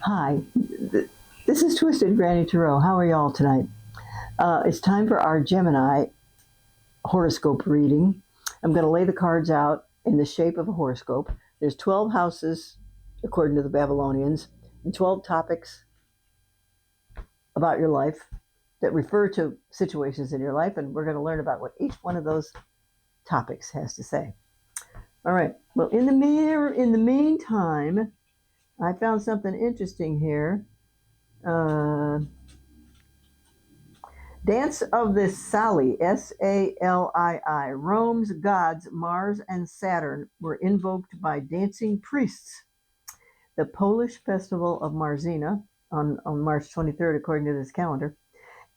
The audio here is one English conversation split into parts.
Hi, this is Twisted Granny Tarot. How are y'all tonight? It's time for our Gemini horoscope reading. I'm going to lay the cards out in the shape of a horoscope. There's 12 houses, according to the Babylonians, and 12 topics about your life that refer to situations in your life, and we're going to learn about what each one of those topics has to say. All right. Well, in the meantime, I found something interesting here. Dance of the Salii, Salii. Rome's gods Mars and Saturn were invoked by dancing priests. The Polish festival of Marzina on March 23rd, according to this calendar,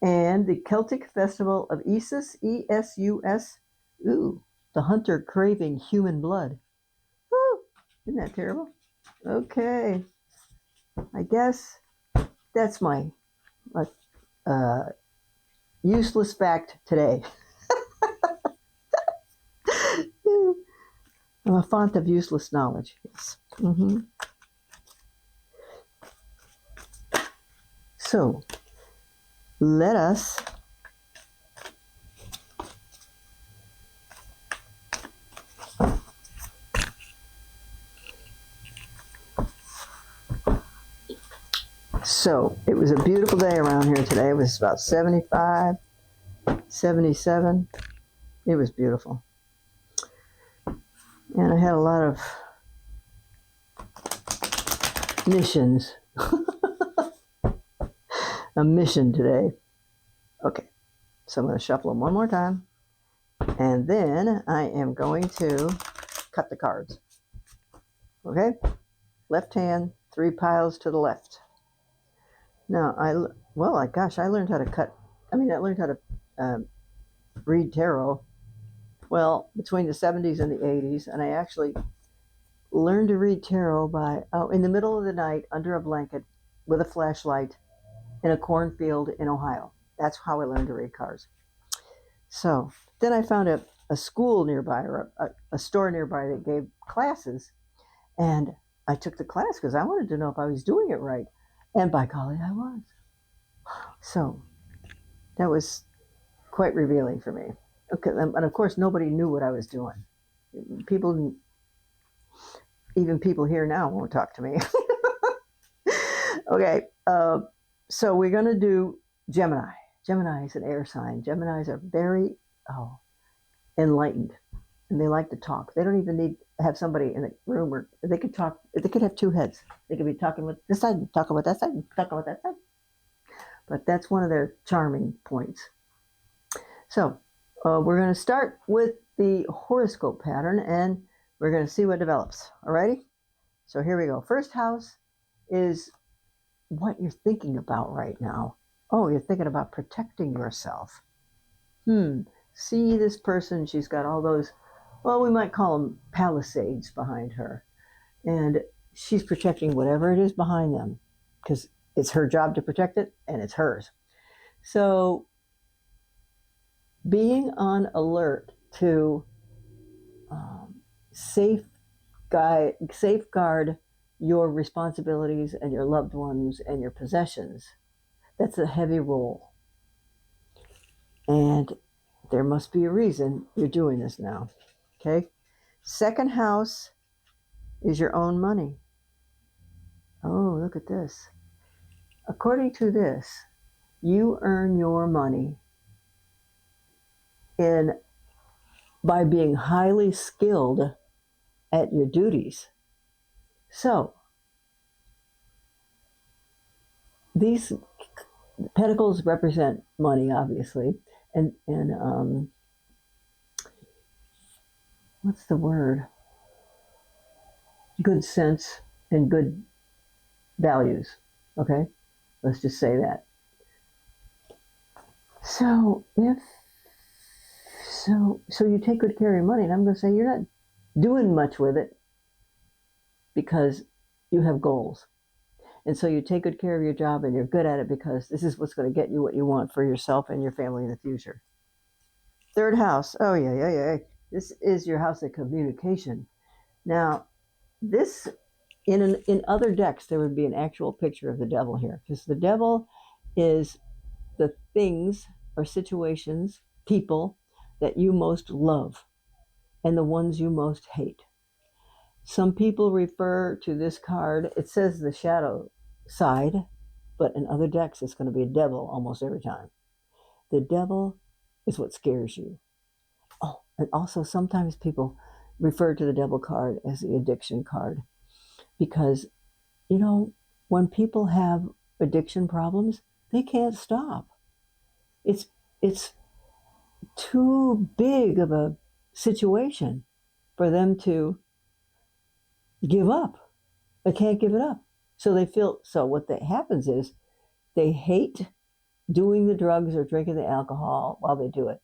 and the Celtic festival of Esus, E-S-U-S, the hunter craving human blood. Woo, isn't that terrible? Okay, I guess that's my uh, useless fact today. I'm a font of useless knowledge. Yes. So, let us So, it was a beautiful day around here today. It was about 75, 77. It was beautiful. And I had a lot of missions. A mission today. Okay, so I'm going to shuffle them one more time. And then I am going to cut the cards. Okay? Left hand, 3 piles to the left. Now, I learned how to cut. I learned how to read tarot, well, between the 70s and the 80s. And I actually learned to read tarot in the middle of the night under a blanket with a flashlight in a cornfield in Ohio. That's how I learned to read cards. So then I found a school nearby, or a store nearby that gave classes. And I took the class because I wanted to know if I was doing it right. And by golly, I was. So that was quite revealing for me. Okay, and of course, nobody knew what I was doing. Even people here now won't talk to me. Okay, so we're going to do Gemini. Gemini is an air sign. Geminis are very enlightened, and they like to talk. They don't even need to have somebody in the room, or they could talk. They could have 2 heads. They could be talking with this side, talking with that side, talking with that side. But that's one of their charming points. So we're going to start with the horoscope pattern, and we're going to see what develops. Alrighty? So here we go. First house is what you're thinking about right now. Oh, you're thinking about protecting yourself. See this person, she's got all those, well, we might call them palisades behind her. And she's protecting whatever it is behind them, because it's her job to protect it, and it's hers. So being on alert to safeguard your responsibilities and your loved ones and your possessions, that's a heavy role. And there must be a reason you're doing this now. Okay? Second house is your own money. Oh, look at this. According to this, you earn your money by being highly skilled at your duties. So, these pentacles represent money, obviously, and what's the word? Good sense and good values. Okay, let's just say that. So so you take good care of your money, and I'm going to say you're not doing much with it because you have goals. And so you take good care of your job, and you're good at it because this is what's going to get you what you want for yourself and your family in the future. Third house. Oh, yeah. This is your house of communication. Now, this in other decks, there would be an actual picture of the devil here, because the devil is the things or situations, people that you most love and the ones you most hate. Some people refer to this card, it says the shadow side, but in other decks, it's going to be a devil almost every time. The devil is what scares you. Oh, and also sometimes people refer to the devil card as the addiction card because, you know, when people have addiction problems, they can't stop. It's too big of a situation for them to give up. They can't give it up. So what that happens is they hate doing the drugs or drinking the alcohol while they do it.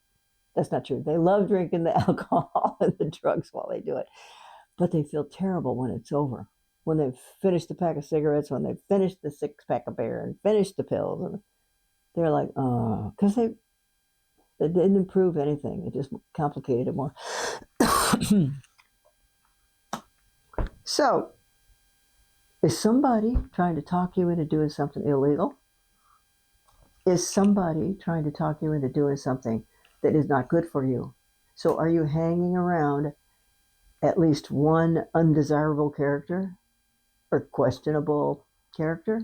That's not true. They love drinking the alcohol and the drugs while they do it. But they feel terrible when it's over. When they've finished the pack of cigarettes, when they've finished the 6-pack of beer and finished the pills. And they're like, oh, because they didn't improve anything. It just complicated it more. So, is somebody trying to talk you into doing something illegal? Is somebody trying to talk you into doing something that is not good for you? So are you hanging around at least one undesirable character or questionable character?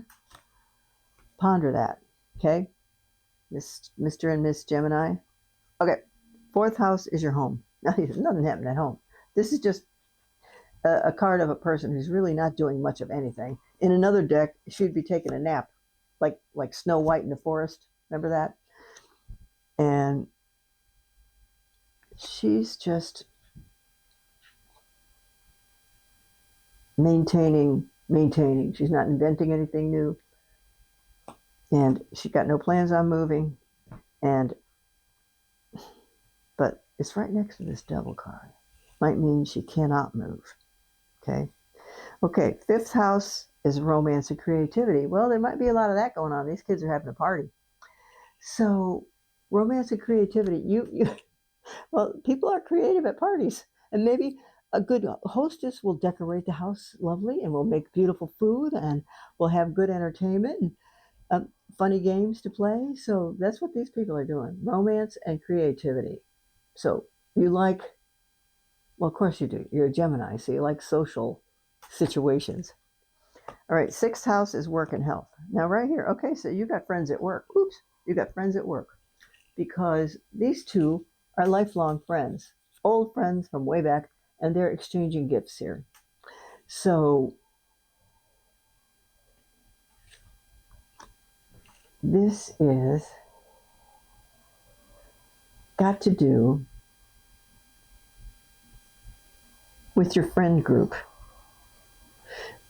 Ponder that, okay? Mr. and Miss Gemini. Okay, 4th house is your home. Nothing happened at home. This is just a card of a person who's really not doing much of anything. In another deck, she'd be taking a nap, like Snow White in the forest. Remember that? And she's just maintaining. She's not inventing anything new. And she's got no plans on moving. But it's right next to this devil card. Might mean she cannot move. Okay. 5th house is romance and creativity. Well, there might be a lot of that going on. These kids are having a party. So romance and creativity, well, people are creative at parties. And maybe a good hostess will decorate the house lovely and will make beautiful food and will have good entertainment and funny games to play. So that's what these people are doing. Romance and creativity. So you like, well, of course you do. You're a Gemini, so you like social situations. All right, 6th house is work and health. Now right here, okay, so you got friends at work. Oops, you got friends at work. Because these two are lifelong friends, old friends from way back, and they're exchanging gifts here. So this is got to do with your friend group.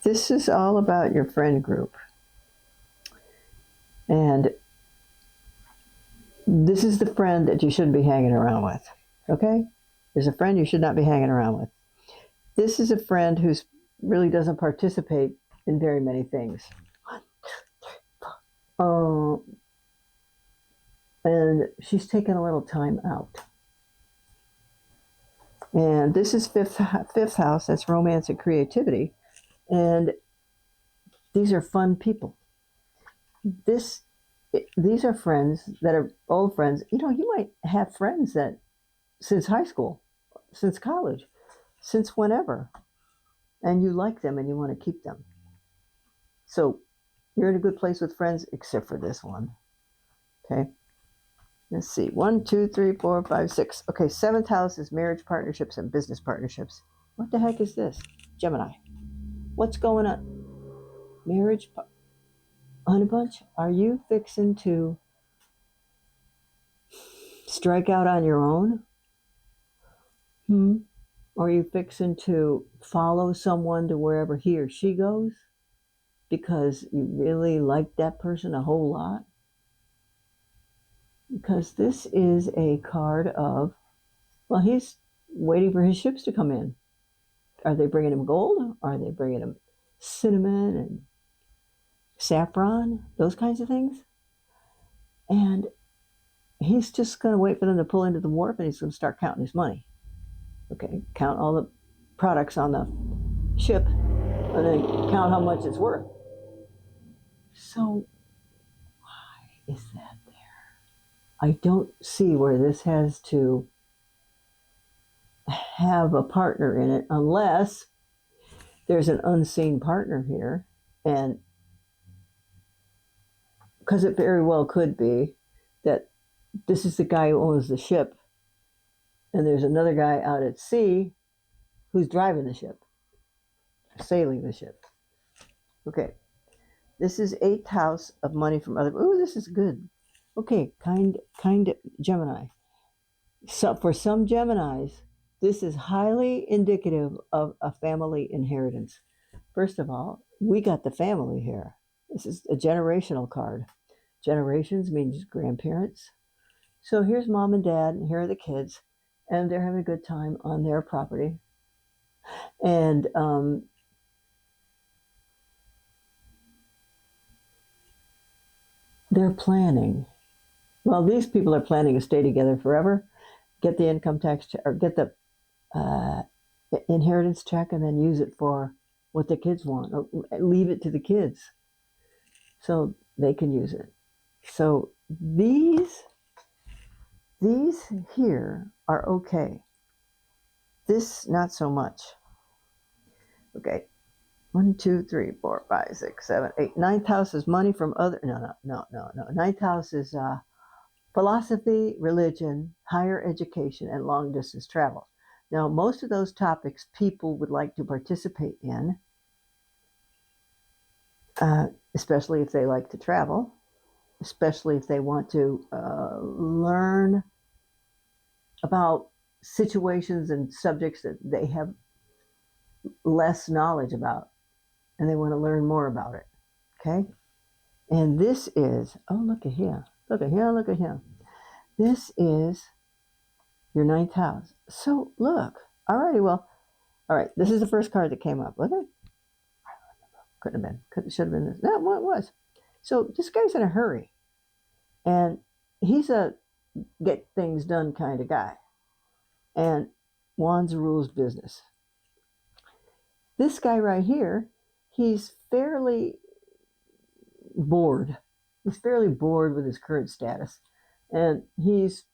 This is all about your friend group. And this is the friend that you shouldn't be hanging around with. Okay? There's a friend you should not be hanging around with. This is a friend who really doesn't participate in very many things. 1, 2, 3, 4. And she's taken a little time out. And this is fifth house. That's romance and creativity. And these are fun people. These are friends that are old friends. You know, you might have friends that since high school, since college, since whenever, and you like them and you want to keep them. So you're in a good place with friends, except for this one. Okay. Let's see. 1, 2, 3, 4, 5, 6. Okay, 7th house is marriage partnerships and business partnerships. What the heck is this? Gemini. What's going on? Marriage Honey Bunch, are you fixing to strike out on your own? Or are you fixing to follow someone to wherever he or she goes because you really like that person a whole lot? Because this is a card of, well, he's waiting for his ships to come in. Are they bringing him gold? Are they bringing him cinnamon and saffron? Those kinds of things? And he's just going to wait for them to pull into the wharf and he's going to start counting his money. Okay, count all the products on the ship and then count how much it's worth. So why is that there? I don't see where this has to have a partner in it unless there's an unseen partner here. And because it very well could be that this is the guy who owns the ship, and there's another guy out at sea who's driving the ship, sailing the ship. Okay, this is 8th house of money from other. Oh, this is good. Okay, kind Gemini. So for some Geminis, this is highly indicative of a family inheritance. First of all, we got the family here. This is a generational card. Generations means grandparents. So here's mom and dad, and here are the kids, and they're having a good time on their property. And they're planning. Well, these people are planning to stay together forever, get the income tax or get the inheritance check, and then use it for what the kids want, or leave it to the kids so they can use it. So these here are okay. This, not so much. Okay. 1, 2, 3, 4, 5, 6, 7, 8. 9th house is money from other. No. 9th house is philosophy, religion, higher education, and long distance travel. Now, most of those topics people would like to participate in, especially if they like to travel, especially if they want to learn about situations and subjects that they have less knowledge about, and they want to learn more about it. Okay? And this is, oh, look at him. Look at him, look at him. This is your 9th house. So look, alrighty, well, all right, this is the first card that came up, wasn't it? Couldn't have been. Should have been this. No, what it was. So this guy's in a hurry. And he's a get things done kind of guy. And Wands rules business. This guy right here, he's fairly bored. He's fairly bored with his current status. And he's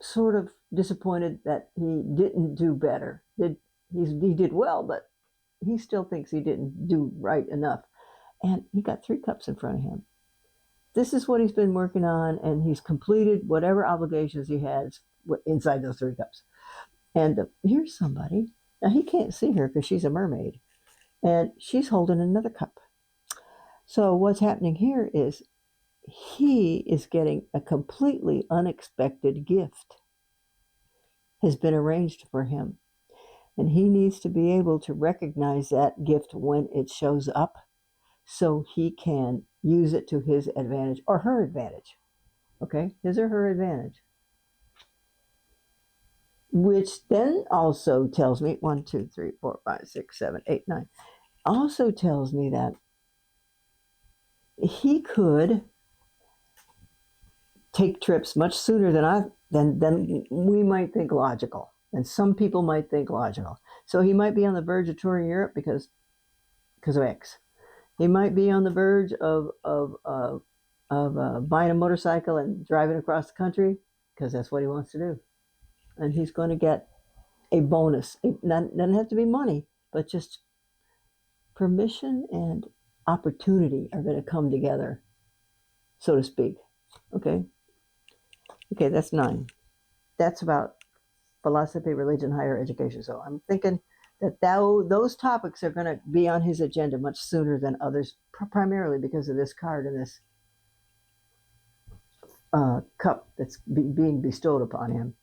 sort of disappointed that he didn't do better. He did well, but he still thinks he didn't do right enough. And he got 3 cups in front of him. This is what he's been working on, and he's completed whatever obligations he has inside those 3 cups. And here's somebody. Now, he can't see her because she's a mermaid, and she's holding another cup. So what's happening here is he is getting a completely unexpected gift. Has been arranged for him. And he needs to be able to recognize that gift when it shows up so he can use it to his advantage or her advantage. Okay? His or her advantage. Which then also tells me 1, 2, 3, 4, 5, 6, 7, 8, 9. Also tells me that he could take trips much sooner than we might think logical. And some people might think logical. So he might be on the verge of touring Europe because of X. He might be on the verge of buying a motorcycle and driving across the country because that's what he wants to do. And he's going to get a bonus. It doesn't have to be money, but just permission and opportunity are going to come together, so to speak. Okay? Okay, that's 9. That's about philosophy, religion, higher education. So I'm thinking that those topics are going to be on his agenda much sooner than others, primarily because of this card and this cup that's being bestowed upon him.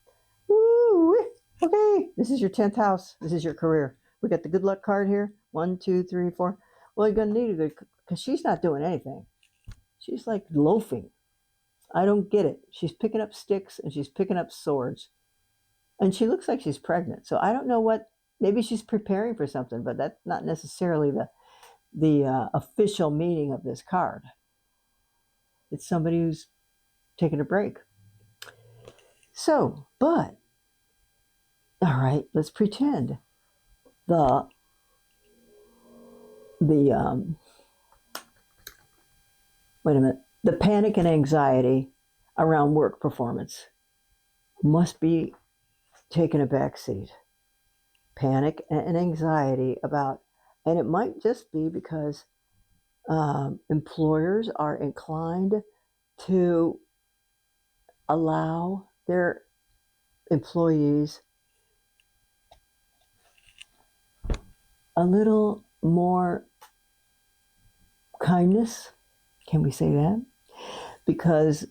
Woo! Okay, this is your 10th house. This is your career. We got the good luck card here. 1, 2, 3, 4. Well, you're going to need a good, because she's not doing anything. She's like loafing. I don't get it. She's picking up sticks and she's picking up swords. And she looks like she's pregnant. So I don't know what, maybe she's preparing for something, but that's not necessarily the official meaning of this card. It's somebody who's taking a break. So, but, all right, let's pretend the the wait a minute, the panic and anxiety around work performance must be taken a back seat. Panic and anxiety about, and it might just be because employers are inclined to allow their employees a little more kindness. Can we say that? Because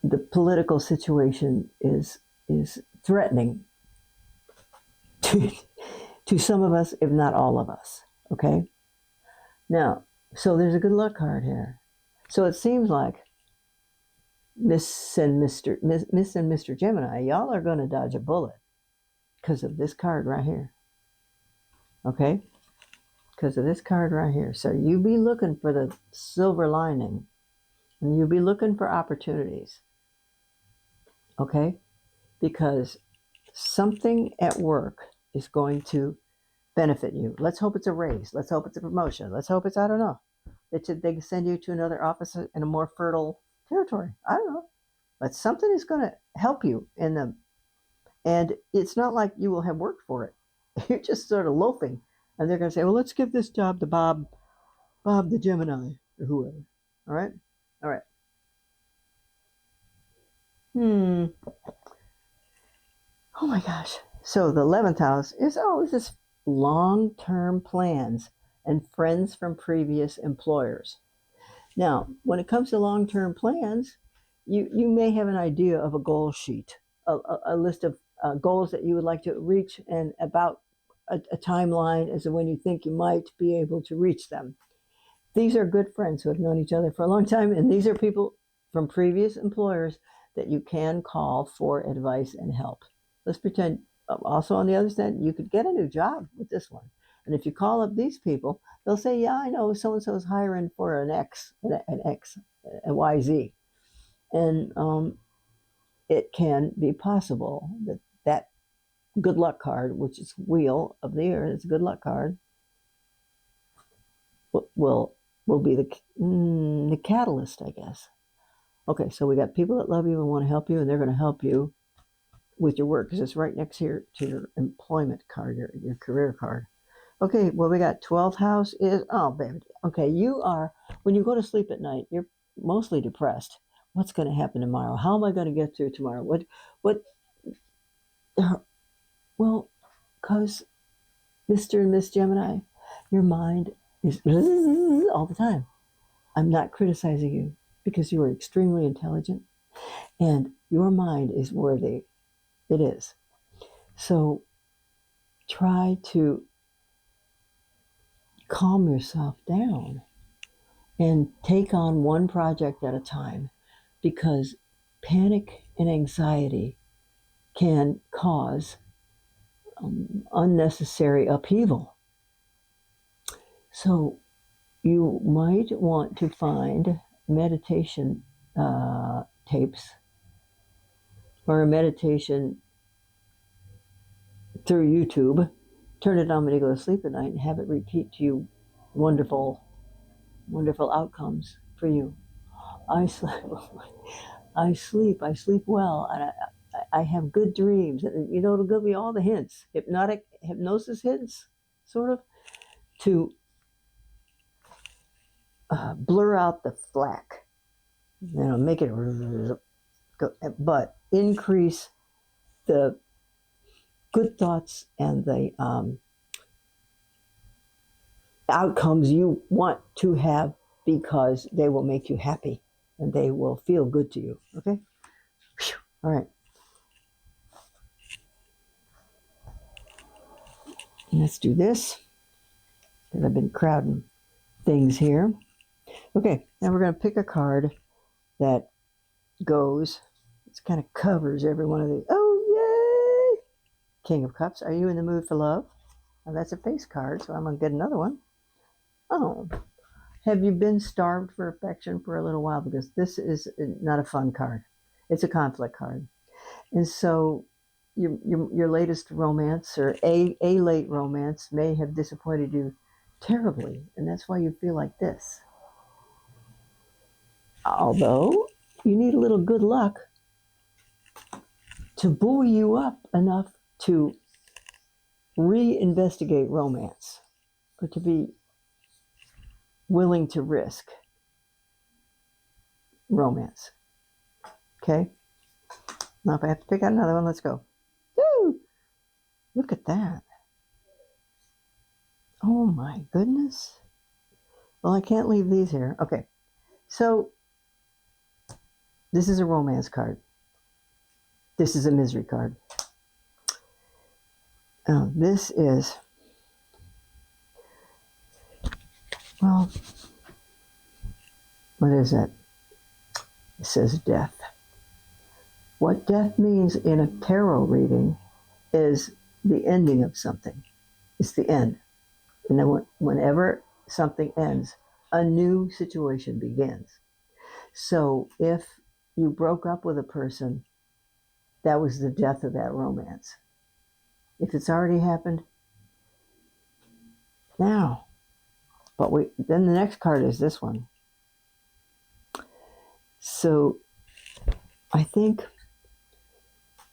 the political situation is threatening to some of us, if not all of us. Okay. Now, so there's a good luck card here. So it seems like Miss and Mr. Gemini, y'all are going to dodge a bullet because of this card right here. Okay? Because of this card right here. So you be looking for the silver lining, and you'll be looking for opportunities. Okay? Because something at work is going to benefit you. Let's hope it's a raise. Let's hope it's a promotion. Let's hope it's, I don't know, that they can send you to another office in a more fertile territory. I don't know. But something is going to help you in them. And it's not like you will have worked for it. You're just sort of loafing. And they're going to say, well, let's give this job to Bob the Gemini, or whoever. All right? All right. Oh my gosh. So the 11th house is, this is long-term plans and friends from previous employers. Now, when it comes to long-term plans, you may have an idea of a goal sheet, a list of goals that you would like to reach, and about a timeline as to when you think you might be able to reach them. These are good friends who have known each other for a long time, and these are people from previous employers that you can call for advice and help. Let's pretend, also on the other side, you could get a new job with this one. And if you call up these people, they'll say, yeah, I know so-and-so is hiring for an YZ. And it can be possible that good luck card, which is Wheel of the Year, it's a good luck card, will be the catalyst, I guess. Okay, so we got people that love you and want to help you, and they're going to help you with your work because it's right next here to your employment card, your career card. Okay, well, we got 12th house is, oh, baby. Okay, when you go to sleep at night, you're mostly depressed. What's going to happen tomorrow? How am I going to get through tomorrow? Well, because Mr. and Miss Gemini, your mind is all the time. I'm not criticizing you because you are extremely intelligent and your mind is worthy. It is. So try to calm yourself down and take on one project at a time, because panic and anxiety can cause unnecessary upheaval. So you might want to find meditation tapes or a meditation through YouTube. Turn it on when you go to sleep at night and have it repeat to you wonderful outcomes for you. I sleep well, and I have good dreams. And, it'll give me all the hints, hypnosis hints, sort of, to blur out the flack, make it, but increase the good thoughts and the outcomes you want to have, because they will make you happy and they will feel good to you. Okay? All right. Let's do this, because I've been crowding things here. Okay, now we're going to pick a card that goes, it kind of covers every one of these. Oh, yay! King of Cups, are you in the mood for love? Now that's a face card, so I'm going to get another one. Oh, have you been starved for affection for a little while? Because this is not a fun card. It's a conflict card. And so your latest romance or a late romance may have disappointed you terribly, and that's why you feel like this. Although you need a little good luck to buoy you up enough to reinvestigate romance or to be willing to risk romance. Okay? Now, if I have to pick out another one, let's go. Woo! Look at that. Oh my goodness. Well, I can't leave these here. Okay. So, this is a romance card. This is a misery card. This is, well, what is that? It says death. What death means in a tarot reading is the ending of something. It's the end. And then whenever something ends, a new situation begins. So if you broke up with a person, that was the death of that romance. If it's already happened, now. But then the next card is this one. So I think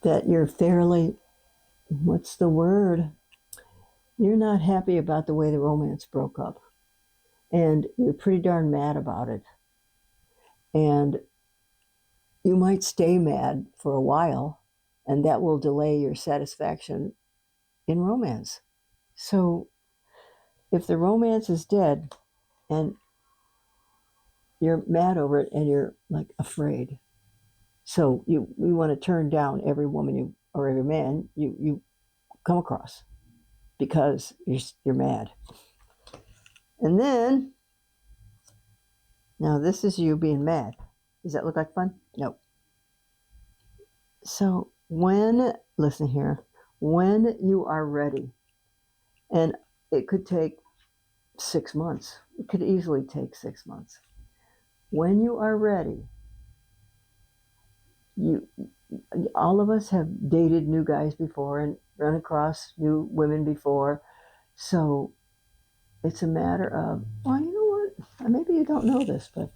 that you're fairly, what's the word? You're not happy about the way the romance broke up. And you're pretty darn mad about it. And you might stay mad for a while, and that will delay your satisfaction in romance. So if the romance is dead and you're mad over it and you're like afraid, so you want to turn down every woman or every man you come across because you're mad. And then, now this is you being mad. Does that look like fun? No. So listen here, when you are ready, and it could take 6 months, it could easily take 6 months. When you are ready, all of us have dated new guys before and run across new women before. So it's a matter of, well, you know what? Maybe you don't know this, but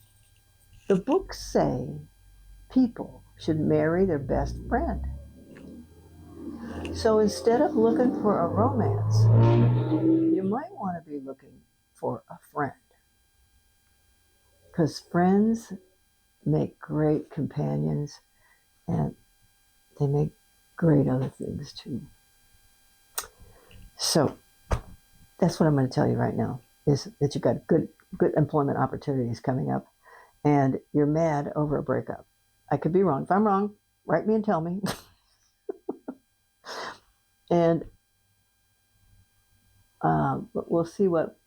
the books say people should marry their best friend. So instead of looking for a romance, you might want to be looking for a friend. Because friends make great companions and they make great other things too. So that's what I'm going to tell you right now, is that you've got good employment opportunities coming up and you're mad over a breakup. I could be wrong. If I'm wrong, write me and tell me. And but we'll see what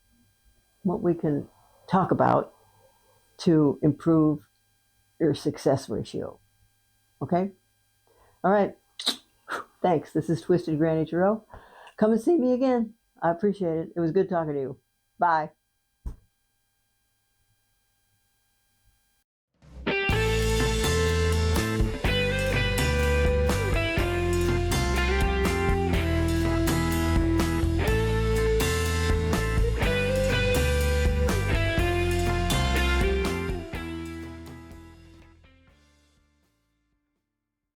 we can talk about to improve your success ratio. Okay? All right. Thanks. This is Twisted Granny Tarot. Come and see me again. I appreciate it. It was good talking to you. Bye.